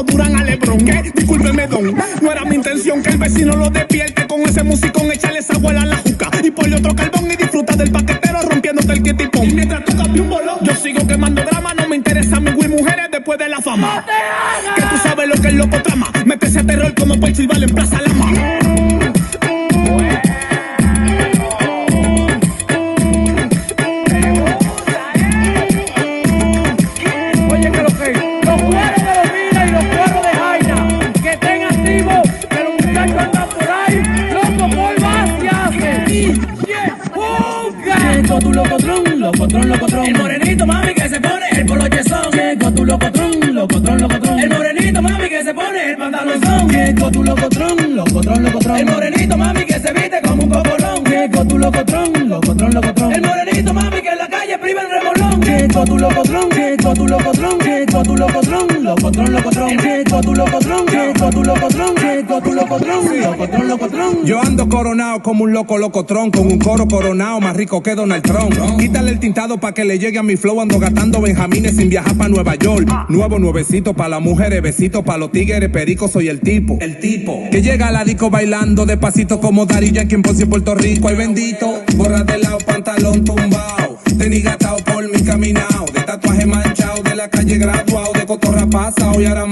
como Durán a Lebron. Discúlpeme, don, no era mi intención que el vecino lo despierte con ese musicón, echarle esa abuela a la juca y ponle otro carbón y disfruta del paquetero rompiéndote el quietipón. Y mientras tú cambias un bolón, yo sigo quemando drama, no me interesa mi y mujeres después de la fama. Que tú sabes lo que es loco trama, mete ese terror como Percival en Plaza Lama. Tu locotrón, locotrón, locotrón. El morenito, mami, que se pone el polochezón. Llegó tu locotrón, locotrón, locotrón. El morenito, mami, que se pone el pantalonzón. Llegó tu locotrón, locotrón, locotrón. El morenito, mami, que se viste como un cocolón. Llegó tu locotrón, locotrón, locotrón. El morenito, mami, que en la calle priva el remolón. Llegó tu locotrón, llegó tu locotrón. Llegó tu locotrón, locotrón, locotrón. Llegó tu locotrón, llegó tu locotrón. Llegó tu locotrón, locotrón, locotrón. Yo ando coronado como un loco locotrón, con un coro coronado más rico que Donald Trump. Quítale el tintado pa' que le llegue a mi flow. Ando gastando benjamines sin viajar pa' Nueva York. Nuevo nuevecito pa' las mujeres, besito pa' los tigres, perico. Soy el tipo que llega a la disco bailando despacito como Daddy Yankee en Ponce, Puerto Rico. Ay bendito, gorra de lado, pantalón tumbao, tenis gastado por mi caminao, de tatuaje manchado, de la calle graduado, de cotorra pasao y ahora